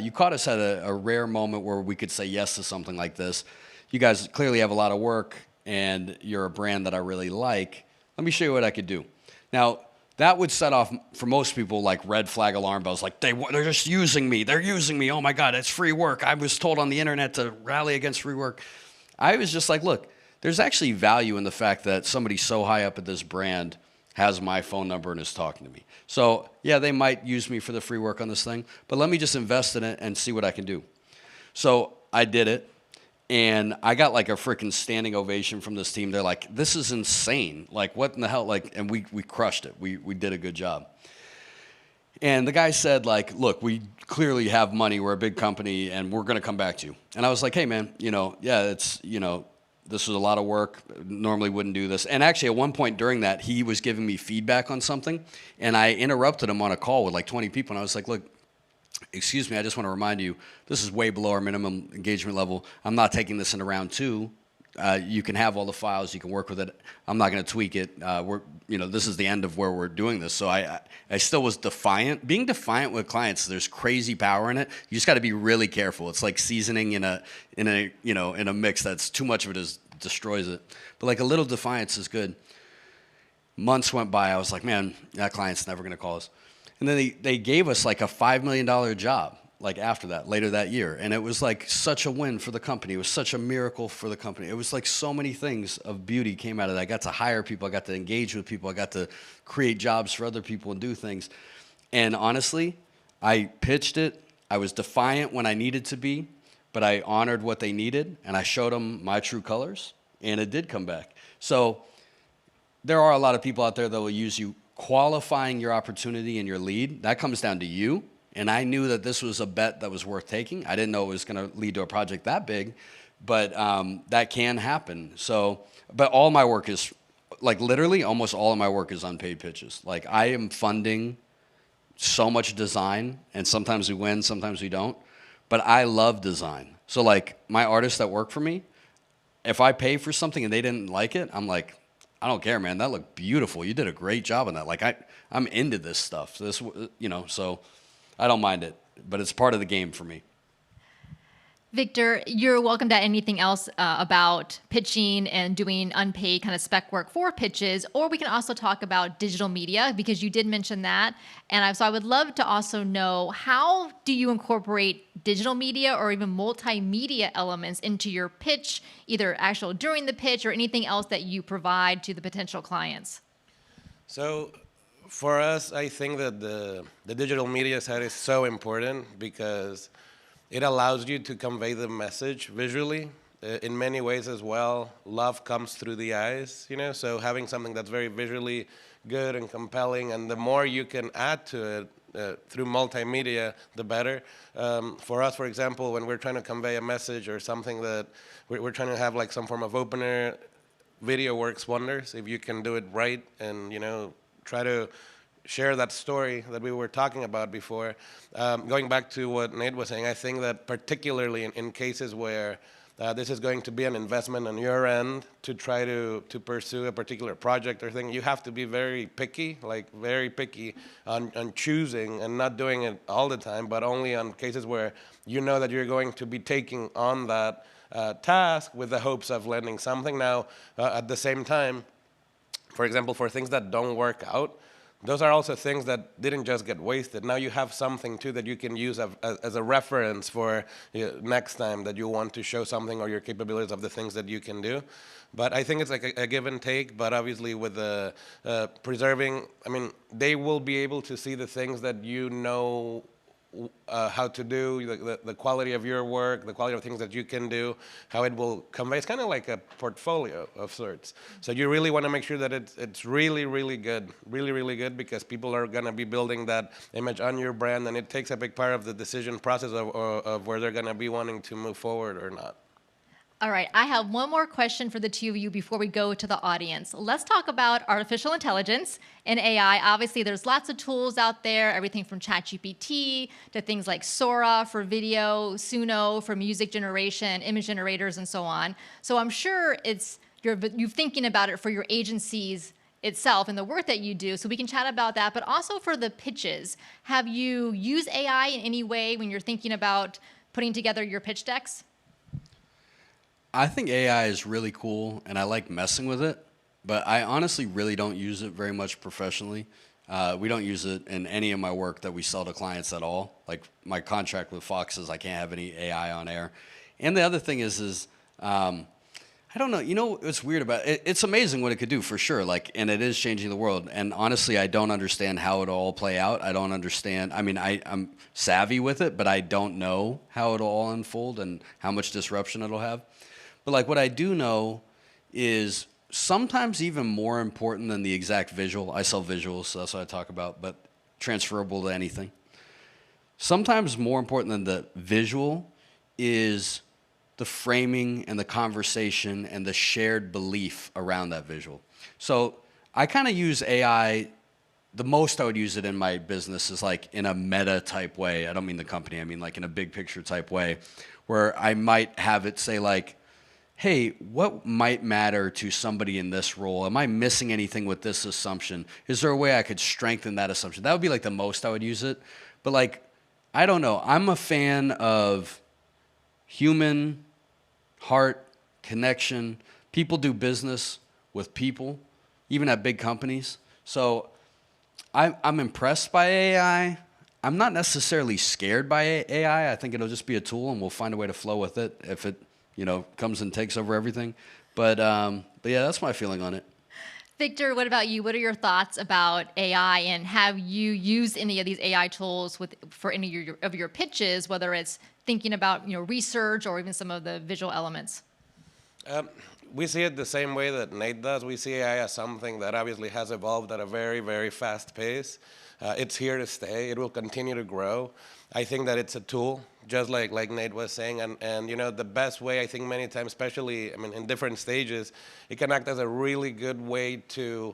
You caught us at a rare moment where we could say yes to something like this. You guys clearly have a lot of work, and you're a brand that I really like. Let me show you what I could do. Now, that would set off, for most people, like red flag alarm bells, like they're just using me. They're using me. Oh my God, it's free work. I was told on the internet to rally against free work. I was just like, look, there's actually value in the fact that somebody so high up at this brand has my phone number and is talking to me. So yeah, they might use me for the free work on this thing, but let me just invest in it and see what I can do. So I did it. And I got like a freaking standing ovation from this team. They're like, this is insane. Like, what in the hell? Like, and we crushed it. We did a good job. And the guy said, like, look, we clearly have money. We're a big company, and we're going to come back to you. And I was like, hey, man, yeah, it's, this was a lot of work. Normally wouldn't do this. And actually, at one point during that, he was giving me feedback on something. And I interrupted him on a call with like 20 people. And I was like, look, excuse me, I just want to remind you, this is way below our minimum engagement level. I'm not taking this into round 2. You can have all the files. You can work with it. I'm not going to tweak it. This is the end of where we're doing this. So I still was defiant. Being defiant with clients, there's crazy power in it. You just got to be really careful. It's like seasoning in a mix that's too much of it destroys it. But like a little defiance is good. Months went by. I was like, man, that client's never going to call us. And then they gave us like a $5 million job, like after that, later that year. And it was like such a win for the company. It was such a miracle for the company. It was like so many things of beauty came out of that. I got to hire people. I got to engage with people. I got to create jobs for other people and do things. And honestly, I pitched it. I was defiant when I needed to be, but I honored what they needed, and I showed them my true colors, and it did come back. So there are a lot of people out there that will use you. Qualifying your opportunity and your lead, that comes down to you. And I knew that this was a bet that was worth taking. I didn't know it was going to lead to a project that big, but that can happen. So, but all my work is, like literally almost all of my work is unpaid pitches. Like I am funding so much design, and sometimes we win, sometimes we don't. But I love design. So like my artists that work for me, if I pay for something and they didn't like it, I'm like, I don't care, man. That looked beautiful. You did a great job on that. Like I'm into this stuff. So I don't mind it, but it's part of the game for me. Victor, you're welcome to add anything else about pitching and doing unpaid kind of spec work for pitches, or we can also talk about digital media because you did mention that. And so I would love to also know, how do you incorporate digital media or even multimedia elements into your pitch, either actual during the pitch or anything else that you provide to the potential clients? So for us, I think that the digital media side is so important because it allows you to convey the message visually in many ways as well, love comes through the eyes, you know, so having something that's very visually good and compelling, and the more you can add to it through multimedia, the better. For us, for example, when we're trying to convey a message or something that we're trying to have like some form of opener, video works wonders if you can do it right and, you know, try to share that story that we were talking about before. Going back to what Nate was saying, I think that particularly in cases where this is going to be an investment on your end to try to pursue a particular project or thing, you have to be very picky, like very picky on choosing and not doing it all the time, but only on cases where you know that you're going to be taking on that task with the hopes of landing something. Now, at the same time, for example, for things that don't work out, those are also things that didn't just get wasted. Now you have something too that you can use as a reference for next time that you want to show something or your capabilities of the things that you can do. But I think it's like a give and take, but obviously with the preserving, I mean, they will be able to see the things that you know how to do, the quality of your work, the quality of things that you can do, how it will convey. It's kind of like a portfolio of sorts. So you really want to make sure that it's really, really good, really, really good, because people are going to be building that image on your brand, and it takes a big part of the decision process of where they're going to be wanting to move forward or not. All right, I have one more question for the two of you before we go to the audience. Let's talk about artificial intelligence and AI. Obviously, there's lots of tools out there, everything from ChatGPT to things like Sora for video, Suno for music generation, image generators, and so on. So I'm sure you're thinking about it for your agencies itself and the work that you do, so we can chat about that, but also for the pitches. Have you used AI in any way when you're thinking about putting together your pitch decks? I think AI is really cool, and I like messing with it, but I honestly really don't use it very much professionally. We don't use it in any of my work that we sell to clients at all. Like my contract with Fox says I can't have any AI on air. And the other thing is I don't know, you know what's weird about it? It's amazing what it could do for sure, like, and it is changing the world. And honestly, I don't understand how it'll all play out. I don't understand. I mean, I'm savvy with it, but I don't know how it'll all unfold and how much disruption it'll have. But like what I do know is sometimes even more important than the exact visual. I sell visuals, so that's what I talk about, but transferable to anything. Sometimes more important than the visual is the framing and the conversation and the shared belief around that visual. So I kind of use AI, the most I would use it in my business is like in a meta type way. I don't mean the company, I mean like in a big picture type way, where I might have it say like, hey, what might matter to somebody in this role? Am I missing anything with this assumption? Is there a way I could strengthen that assumption? That would be like the most I would use it. But like, I don't know. I'm a fan of human heart, connection. People do business with people, even at big companies. So I'm impressed by AI. I'm not necessarily scared by AI. I think it'll just be a tool, and we'll find a way to flow with it if it, you know, comes and takes over everything. But yeah, that's my feeling on it. Victor, what about you? What are your thoughts about AI, and have you used any of these AI tools for any of your pitches, whether it's thinking about, you know, research or even some of the visual elements? We see it the same way that Nate does. We see AI as something that obviously has evolved at a very, very fast pace. It's here to stay. It will continue to grow. I think that it's a tool, just like Nate was saying, and you know, the best way, I think many times, especially, I mean, in different stages, it can act as a really good way to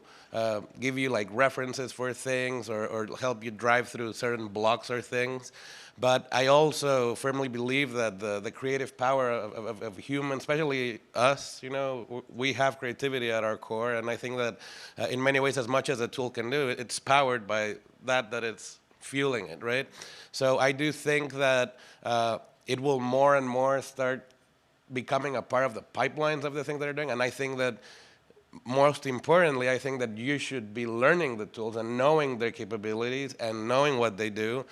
give you like references for things or help you drive through certain blocks or things. But I also firmly believe that the creative power of humans, especially us, you know, we have creativity at our core, and I think that in many ways, as much as a tool can do, it's powered by that it's fueling it, right? So I do think that it will more and more start becoming a part of the pipelines of the things that they're doing, and I think that most importantly, I think that you should be learning the tools and knowing their capabilities and knowing what they do,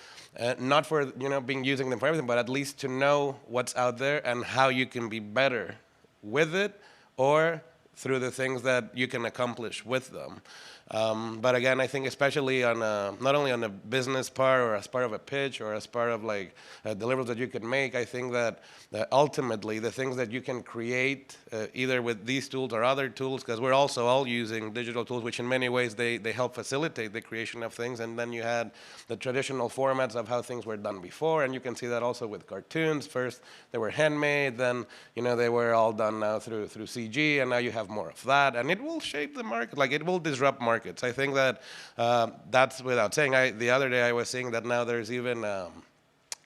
not for, you know, using them for everything, but at least to know what's out there and how you can be better with it or through the things that you can accomplish with them. But again, I think especially on not only on a business part or as part of a pitch or as part of like deliverables that you could make, I think that ultimately the things that you can create either with these tools or other tools, because we're also all using digital tools, which in many ways they help facilitate the creation of things. And then you had the traditional formats of how things were done before, and you can see that also with cartoons. First they were handmade, then they were all done now through CG, and now you have more of that, and it will shape the market. Like, it will disrupt markets. I think that that's without saying. The other day I was seeing that now there's even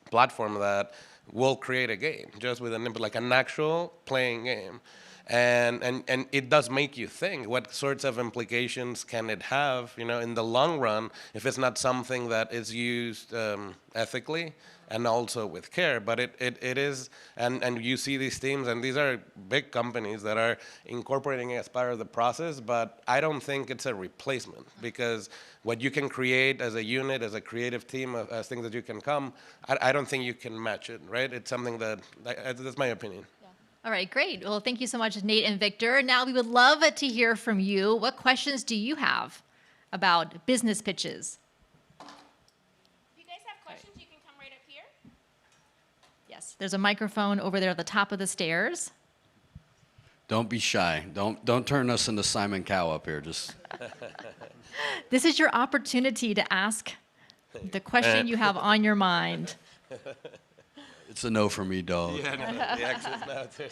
platform that will create a game just with like an actual playing game. And it does make you think, what sorts of implications can it have, in the long run, if it's not something that is used ethically and also with care. But it is, and you see these teams, and these are big companies that are incorporating it as part of the process, but I don't think it's a replacement, because what you can create as a unit, as a creative team, as things that you can come, I don't think you can match it, right? It's something that's my opinion. All right, great. Well, thank you so much, Nate and Victor. Now we would love to hear from you. What questions do you have about business pitches? If you guys have questions, you can come right up here. Yes, there's a microphone over there at the top of the stairs. Don't be shy. Don't turn us into Simon Cowell up here. Just This is your opportunity to ask the question you have on your mind. it's a no for me, dog. Yeah, no, the access now too.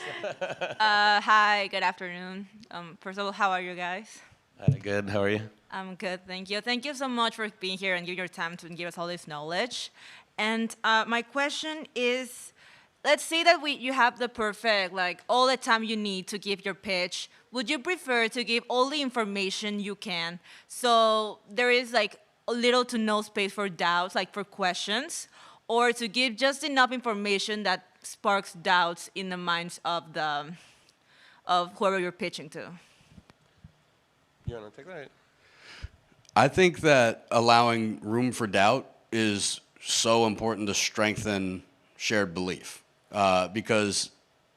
Hi, good afternoon. First of all, how are you guys? Good, how are you? I'm good, thank you. Thank you so much for being here and giving your time to give us all this knowledge. And my question is, let's say that you have the perfect, like, all the time you need to give your pitch. Would you prefer to give all the information you can, so there is like a little to no space for doubts, like for questions, or to give just enough information that sparks doubts in the minds of whoever you're pitching to? You want to take that? I think that allowing room for doubt is so important to strengthen shared belief, because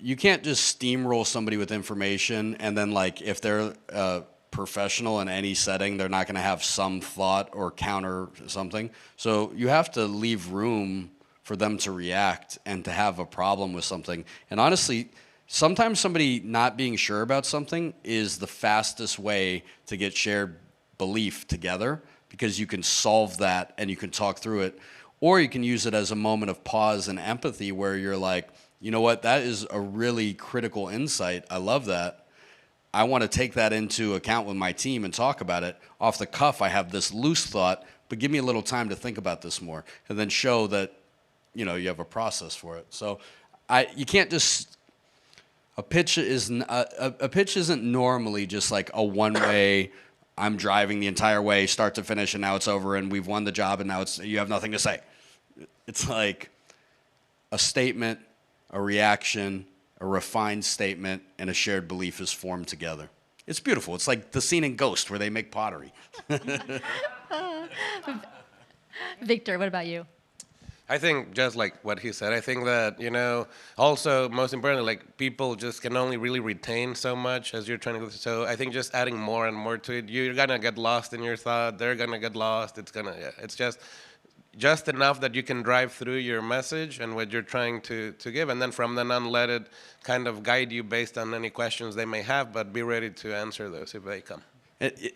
you can't just steamroll somebody with information and then, like, if they're a professional in any setting, they're not going to have some thought or counter something. So you have to leave room for them to react and to have a problem with something. And honestly, sometimes somebody not being sure about something is the fastest way to get shared belief together, because you can solve that and you can talk through it. Or you can use it as a moment of pause and empathy where you're like, you know what, that is a really critical insight. I love that. I want to take that into account with my team and talk about it. Off the cuff, I have this loose thought, but give me a little time to think about this more, and then show that, you have a process for it. So you can't just, a pitch isn't normally just like a one-way, I'm driving the entire way, start to finish, and now it's over, and we've won the job, and now you have nothing to say. It's like a statement, a reaction, a refined statement, and a shared belief is formed together. It's beautiful. It's like the scene in Ghost where they make pottery. Victor, what about you? I think just like what he said, I think that, also most importantly, like, people just can only really retain so much as you're trying to go through. So I think just adding more and more to it, you're going to get lost in your thought. They're going to get lost. It's just enough that you can drive through your message and what you're trying to give. And then from then on, let it kind of guide you based on any questions they may have, but be ready to answer those if they come.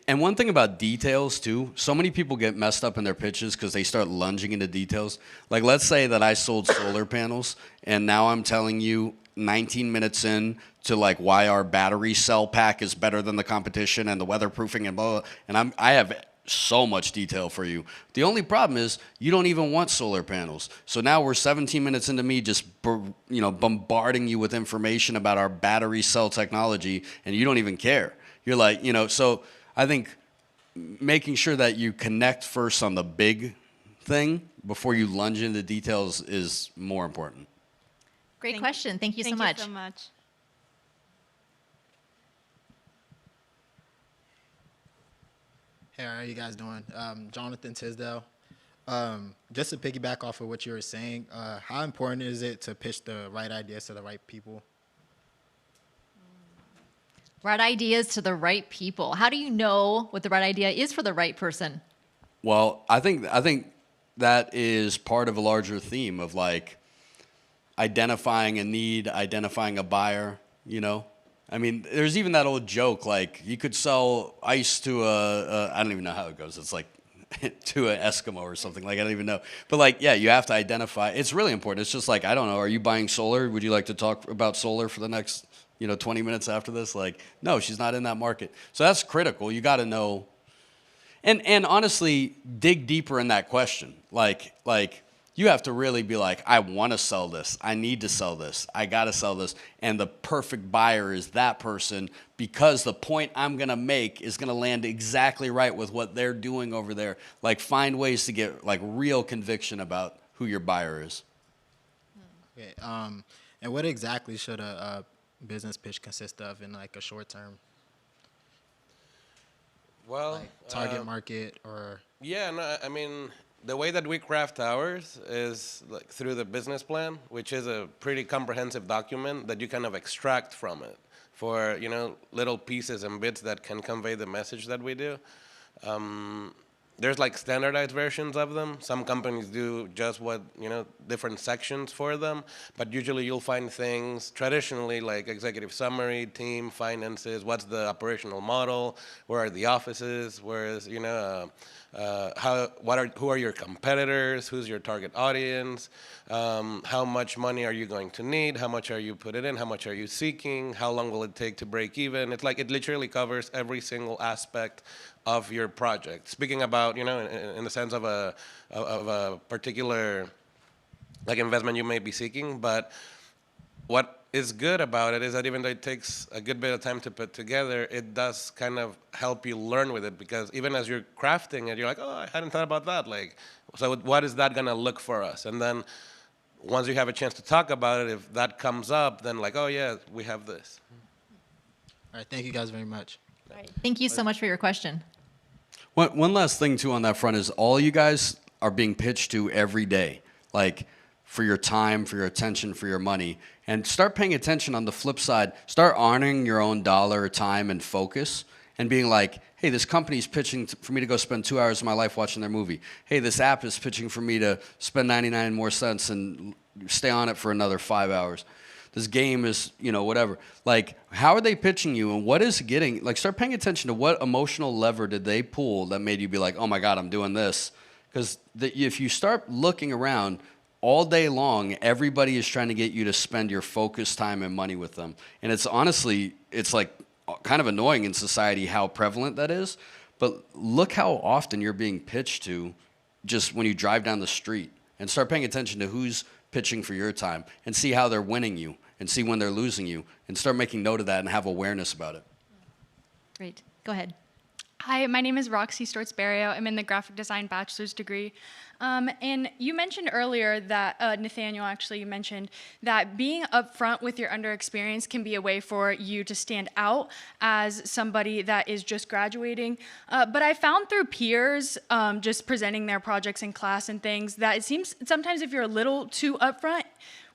And one thing about details, too, so many people get messed up in their pitches because they start lunging into details. Like, let's say that I sold solar panels, and now I'm telling you 19 minutes in to, like, why our battery cell pack is better than the competition and the weatherproofing and blah, blah, and I have so much detail for you. The only problem is you don't even want solar panels. So now we're 17 minutes into me just bombarding you with information about our battery cell technology, and you don't even care. You're like, so I think making sure that you connect first on the big thing before you lunge into details is more important. Great question. Thank you so much. Thank you so much. Hey, how are you guys doing? Jonathan Tisdale. Just to piggyback off of what you were saying, how important is it to pitch the right ideas to the right people? Right ideas to the right people. How do you know what the right idea is for the right person? Well, I think that is part of a larger theme of like identifying a need, identifying a buyer, you know? I mean, there's even that old joke, like you could sell ice to I don't even know how it goes. It's like to an Eskimo or something. Like, I don't even know. But like, yeah, you have to identify. It's really important. It's just like, I don't know, are you buying solar? Would you like to talk about solar for the next, 20 minutes after this? Like, no, she's not in that market. So that's critical. You got to know. And honestly, dig deeper in that question. Like you have to really be like, I want to sell this. I need to sell this. I got to sell this. And the perfect buyer is that person because the point I'm going to make is going to land exactly right with what they're doing over there. Like, find ways to get like real conviction about who your buyer is. Okay, and what exactly should a business pitch consist of in like a short term? Well, Like target market or... yeah, no, I mean, the way that we craft ours is like through the business plan, which is a pretty comprehensive document that you kind of extract from it for, little pieces and bits that can convey the message that we do. There's like standardized versions of them. Some companies do just different sections for them, but usually you'll find things traditionally like executive summary, team, finances, what's the operational model, where are the offices, who are your competitors, who's your target audience, how much money are you going to need, how much are you putting in, how much are you seeking, how long will it take to break even. It's like it literally covers every single aspect of your project. Speaking about, in the sense of a particular like investment you may be seeking, but what is good about it is that even though it takes a good bit of time to put together, it does kind of help you learn with it, because even as you're crafting it, you're like, oh, I hadn't thought about that. Like, so what is that gonna look for us? And then once you have a chance to talk about it, if that comes up, then like, oh yeah, we have this. All right, thank you guys very much. Thank you so much for your question. One last thing too on that front is all you guys are being pitched to every day, like for your time, for your attention, for your money. And start paying attention on the flip side. Start honoring your own dollar, time, and focus, and being like, hey, this company's pitching for me to go spend 2 hours of my life watching their movie. Hey, this app is pitching for me to spend 99 more cents and stay on it for another 5 hours. This game is, whatever. Like, how are they pitching you, and what is getting, like, start paying attention to what emotional lever did they pull that made you be like, oh my God, I'm doing this. Because if you start looking around all day long, everybody is trying to get you to spend your focus, time, and money with them. And it's honestly, it's like kind of annoying in society how prevalent that is. But look how often you're being pitched to just when you drive down the street, and start paying attention to who's pitching for your time and see how they're winning you and see when they're losing you, and start making note of that and have awareness about it. Great. Go ahead. Hi, my name is Roxy Storts-Barrio. I'm in the graphic design bachelor's degree. And you mentioned earlier that, Nathaniel, actually, you mentioned that being upfront with your underexperience can be a way for you to stand out as somebody that is just graduating. But I found through peers just presenting their projects in class and things that it seems sometimes if you're a little too upfront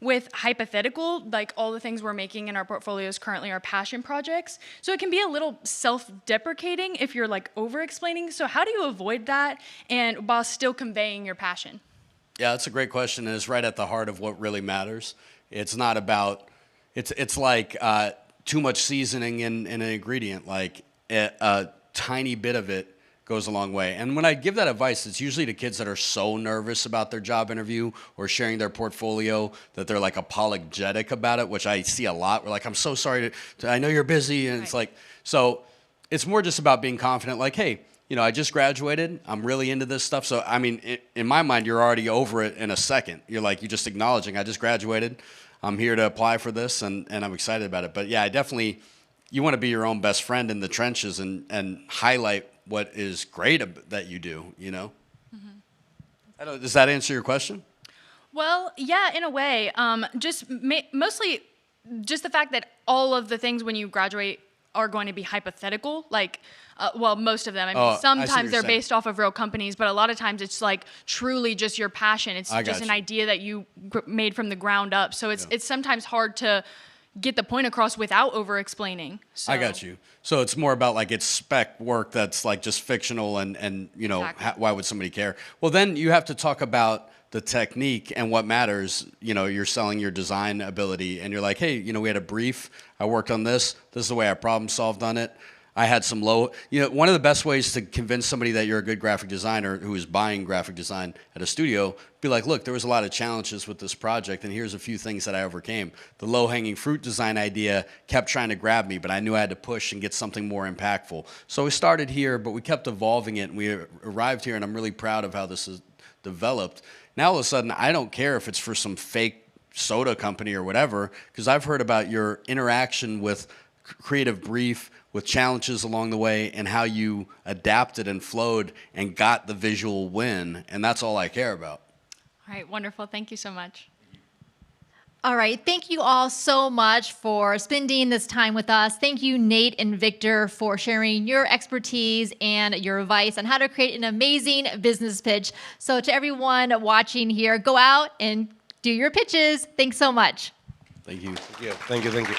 with hypothetical, like all the things we're making in our portfolios currently are passion projects. So it can be a little self-deprecating if you're like over-explaining. So how do you avoid that and while still conveying your passion? Yeah, that's a great question, and it's right at the heart of what really matters. It's not about, it's like too much seasoning in an ingredient, like a tiny bit of it goes a long way. And when I give that advice, it's usually to kids that are so nervous about their job interview or sharing their portfolio that they're like apologetic about it, which I see a lot. We're like, I'm so sorry I know you're busy. And it's like, so it's more just about being confident. Like, hey, I just graduated. I'm really into this stuff. So, I mean, in my mind, you're already over it in a second. You're just acknowledging, I just graduated. I'm here to apply for this, and I'm excited about it. But yeah, you want to be your own best friend in the trenches and highlight what is great that you do, Mm-hmm. Does that answer your question? Well, yeah, in a way. Mostly just the fact that all of the things when you graduate are going to be hypothetical. Like, most of them. I mean, sometimes they're based off of real companies, but a lot of times it's like truly just your passion. It's just an idea that you made from the ground up. So it's sometimes hard to, get the point across without over explaining. So. I got you. So it's more about like it's spec work that's like just fictional and you know, Exactly. why would somebody care? Well, then you have to talk about the technique and what matters. You know, you're selling your design ability and you're like, hey, you know, we had a brief. I worked on this. This is the way I problem solved on it. I had some low, you know, one of the best ways to convince somebody that you're a good graphic designer who is buying graphic design at a studio, be like, look, there was a lot of challenges with this project, and here's a few things that I overcame. The low-hanging fruit design idea kept trying to grab me, but I knew I had to push and get something more impactful. So we started here, but we kept evolving it, and we arrived here, and I'm really proud of how this has developed. Now, all of a sudden, I don't care if it's for some fake soda company or whatever, because I've heard about your interaction with creative brief, with challenges along the way, and how you adapted and flowed and got the visual win, and that's all I care about. All right, wonderful. Thank you so much. All right, thank you all so much for spending this time with us. Thank you, Nate and Victor, for sharing your expertise and your advice on how to create an amazing business pitch. So to everyone watching here, go out and do your pitches. Thanks so much. Thank you. Thank you. Thank you. Thank you.